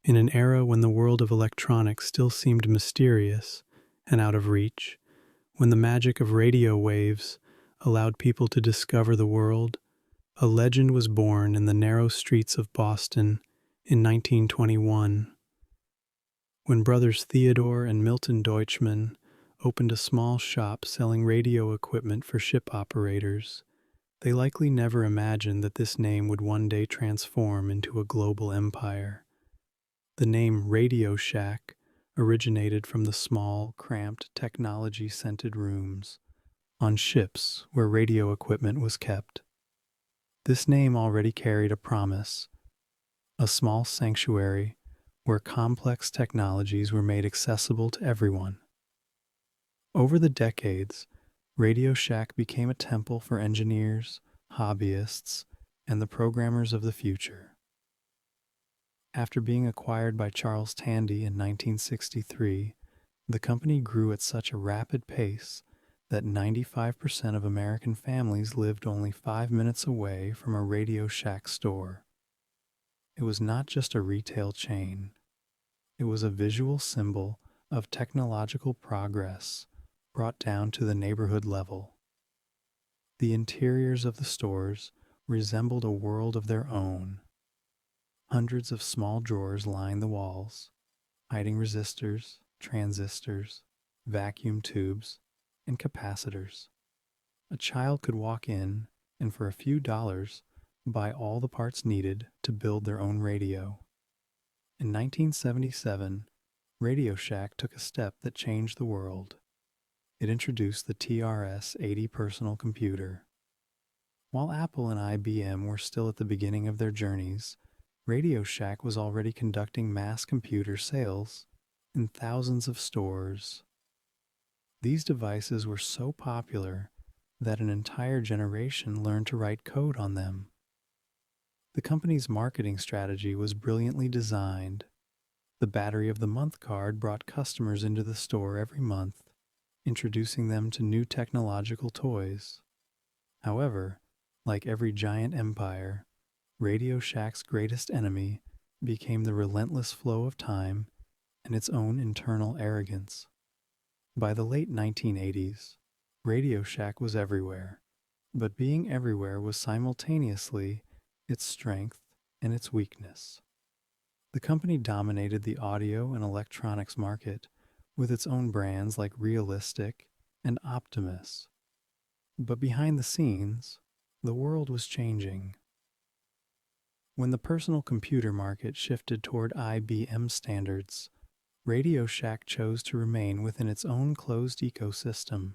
In an era when the world of electronics still seemed mysterious and out of reach, when the magic of radio waves allowed people to discover the world, a legend was born in the narrow streets of Boston in 1921. When brothers Theodore and Milton Deutschman opened a small shop selling radio equipment for ship operators, they likely never imagined that this name would one day transform into a global empire. The name RadioShack originated from the small, cramped, technology-scented rooms on ships where radio equipment was kept. This name already carried a promise, a small sanctuary where complex technologies were made accessible to everyone. Over the decades, RadioShack became a temple for engineers, hobbyists, and the programmers of the future. After being acquired by Charles Tandy in 1963, the company grew at such a rapid pace that 95% of American families lived only 5 minutes away from a RadioShack store. It was not just a retail chain. It was a visual symbol of technological progress brought down to the neighborhood level. The interiors of the stores resembled a world of their own. Hundreds of small drawers lined the walls, hiding resistors, transistors, vacuum tubes, and capacitors. A child could walk in and for a few dollars buy all the parts needed to build their own radio. In 1977, RadioShack took a step that changed the world. It introduced the TRS-80 personal computer. While Apple and IBM were still at the beginning of their journeys, RadioShack was already conducting mass computer sales in thousands of stores. These devices were so popular that an entire generation learned to write code on them. The company's marketing strategy was brilliantly designed. The Battery of the Month card brought customers into the store every month, introducing them to new technological toys. However, like every giant empire, RadioShack's greatest enemy became the relentless flow of time and its own internal arrogance. By the late 1980s, RadioShack was everywhere, but being everywhere was simultaneously its strength and its weakness. The company dominated the audio and electronics market with its own brands like Realistic and Optimus. But behind the scenes, the world was changing. When the personal computer market shifted toward IBM standards, RadioShack chose to remain within its own closed ecosystem.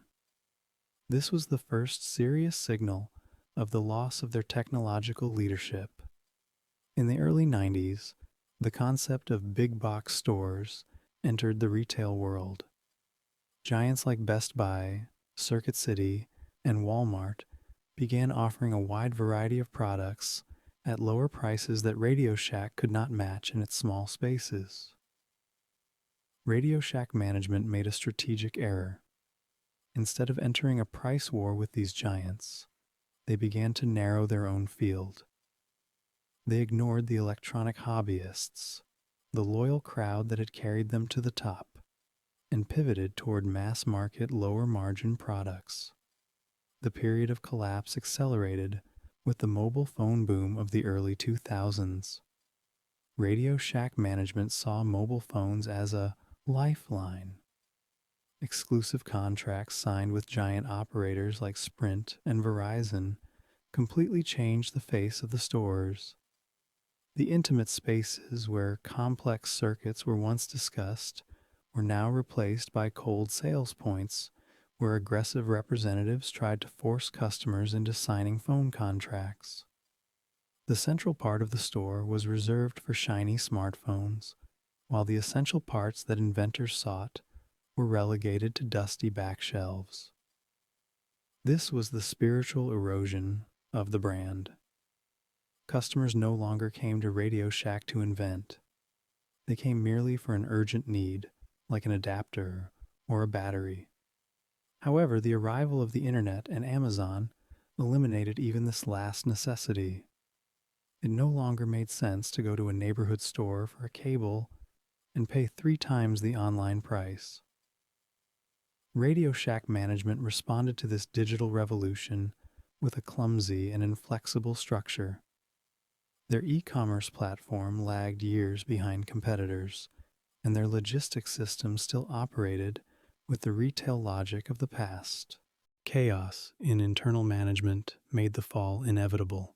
This was the first serious signal of the loss of their technological leadership. In the early 90s, the concept of big box stores entered the retail world. Giants like Best Buy, Circuit City, and Walmart began offering a wide variety of products at lower prices that RadioShack could not match in its small spaces. RadioShack management made a strategic error. Instead of entering a price war with these giants, they began to narrow their own field. They ignored the electronic hobbyists, the loyal crowd that had carried them to the top, and pivoted toward mass-market, lower-margin products. The period of collapse accelerated with the mobile phone boom of the early 2000s. RadioShack management saw mobile phones as a lifeline. Exclusive contracts signed with giant operators like Sprint and Verizon completely changed the face of the stores. The intimate spaces where complex circuits were once discussed were now replaced by cold sales points where aggressive representatives tried to force customers into signing phone contracts. The central part of the store was reserved for shiny smartphones, while the essential parts that inventors sought were relegated to dusty back shelves. This was the spiritual erosion of the brand. Customers no longer came to RadioShack to invent. They came merely for an urgent need, like an adapter or a battery. However, the arrival of the internet and Amazon eliminated even this last necessity. It no longer made sense to go to a neighborhood store for a cable and pay 3 times the online price. RadioShack management responded to this digital revolution with a clumsy and inflexible structure. Their e-commerce platform lagged years behind competitors, and their logistics system still operated with the retail logic of the past. Chaos in internal management made the fall inevitable.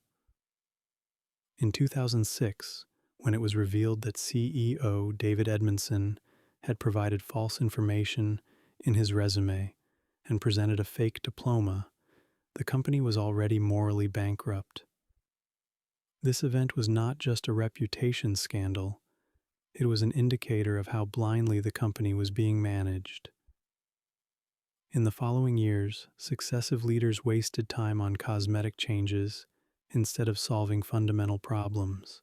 In 2006, when it was revealed that CEO David Edmondson had provided false information in his resume and presented a fake diploma, the company was already morally bankrupt. This event was not just a reputation scandal, it was an indicator of how blindly the company was being managed. In the following years, successive leaders wasted time on cosmetic changes instead of solving fundamental problems.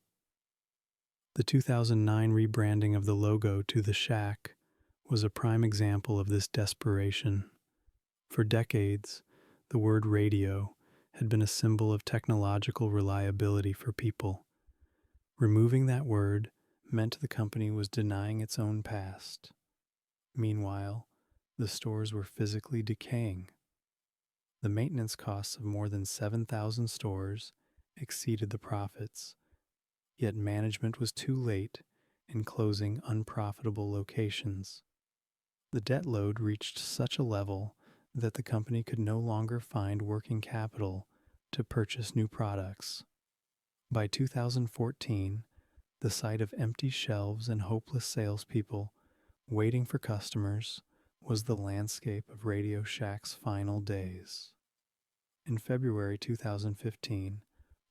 The 2009 rebranding of the logo to the Shack was a prime example of this desperation. For decades, the word radio had been a symbol of technological reliability for people. Removing that word meant the company was denying its own past. Meanwhile, the stores were physically decaying. The maintenance costs of more than 7,000 stores exceeded the profits, yet management was too late in closing unprofitable locations. The debt load reached such a level that the company could no longer find working capital to purchase new products. By 2014, the sight of empty shelves and hopeless salespeople waiting for customers was the landscape of RadioShack's final days. In February 2015,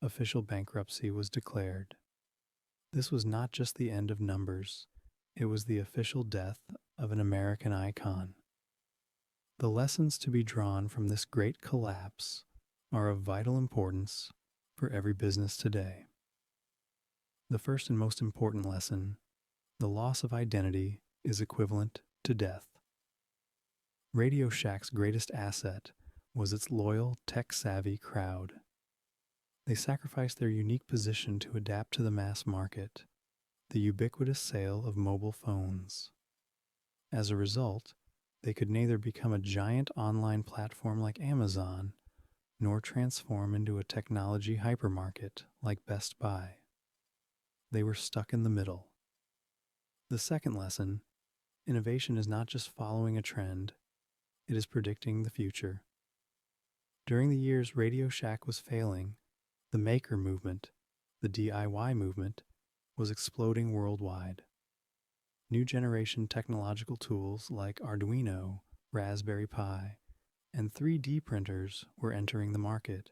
official bankruptcy was declared. This was not just the end of numbers, it was the official death of an American icon. The lessons to be drawn from this great collapse are of vital importance for every business today. The first and most important lesson: the loss of identity is equivalent to death. RadioShack's greatest asset was its loyal, tech-savvy crowd. They sacrificed their unique position to adapt to the mass market, the ubiquitous sale of mobile phones. As a result, they could neither become a giant online platform like Amazon, nor transform into a technology hypermarket like Best Buy. They were stuck in the middle. The second lesson: innovation is not just following a trend, it is predicting the future. During the years RadioShack was failing, the maker movement, the DIY movement, was exploding worldwide. New generation technological tools like Arduino, Raspberry Pi, and 3D printers were entering the market.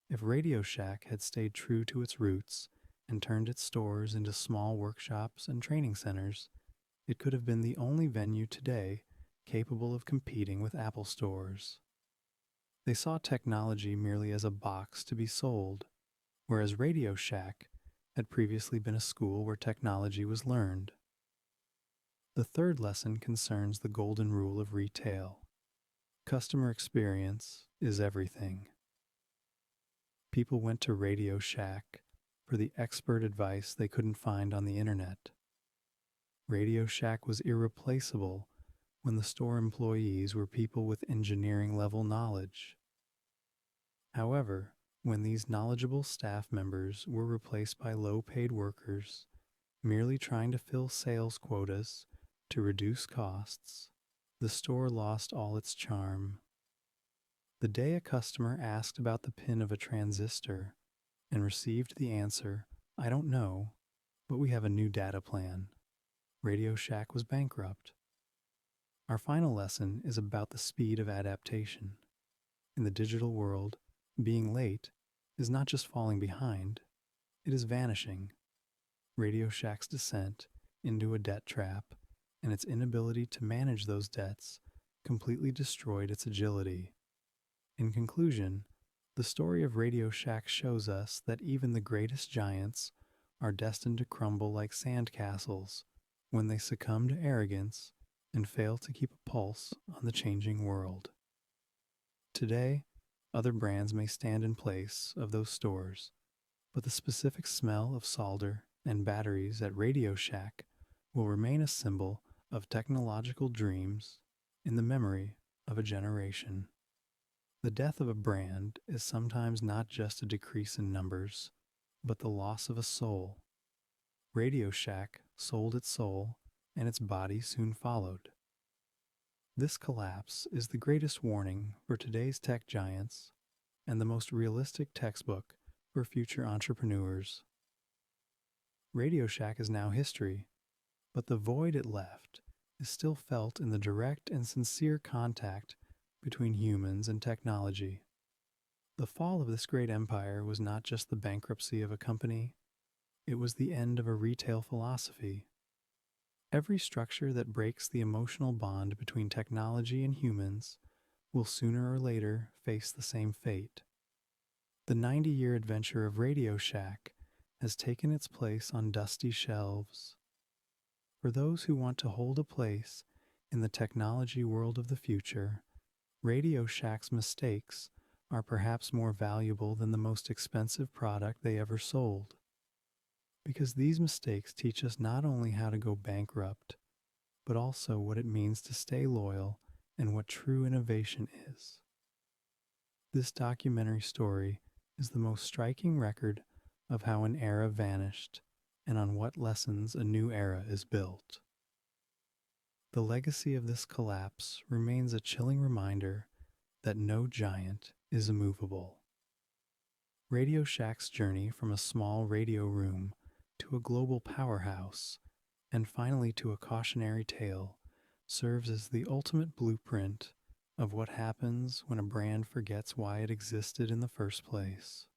If RadioShack had stayed true to its roots and turned its stores into small workshops and training centers, it could have been the only venue today capable of competing with Apple stores. They saw technology merely as a box to be sold, whereas RadioShack had previously been a school where technology was learned. The third lesson concerns the golden rule of retail. Customer experience is everything. People went to RadioShack for the expert advice they couldn't find on the internet. RadioShack was irreplaceable when the store employees were people with engineering-level knowledge. However, when these knowledgeable staff members were replaced by low-paid workers merely trying to fill sales quotas to reduce costs, the store lost all its charm. The day a customer asked about the pin of a transistor and received the answer, "I don't know, but we have a new data plan," RadioShack was bankrupt. Our final lesson is about the speed of adaptation. In the digital world, being late is not just falling behind, it is vanishing. RadioShack's descent into a debt trap and its inability to manage those debts completely destroyed its agility. In conclusion, the story of RadioShack shows us that even the greatest giants are destined to crumble like sandcastles when they succumb to arrogance and fail to keep a pulse on the changing world. Today, other brands may stand in place of those stores, but the specific smell of solder and batteries at RadioShack will remain a symbol of technological dreams in the memory of a generation. The death of a brand is sometimes not just a decrease in numbers, but the loss of a soul. RadioShack sold its soul, and its body soon followed. This collapse is the greatest warning for today's tech giants and the most realistic textbook for future entrepreneurs. RadioShack is now history, but the void it left is still felt in the direct and sincere contact between humans and technology. The fall of this great empire was not just the bankruptcy of a company, it was the end of a retail philosophy. Every structure that breaks the emotional bond between technology and humans will sooner or later face the same fate. The 90-year adventure of RadioShack has taken its place on dusty shelves. For those who want to hold a place in the technology world of the future, RadioShack's mistakes are perhaps more valuable than the most expensive product they ever sold. Because these mistakes teach us not only how to go bankrupt, but also what it means to stay loyal and what true innovation is. This documentary story is the most striking record of how an era vanished and on what lessons a new era is built. The legacy of this collapse remains a chilling reminder that no giant is immovable. RadioShack's journey from a small radio room to a global powerhouse, and finally to a cautionary tale, serves as the ultimate blueprint of what happens when a brand forgets why it existed in the first place.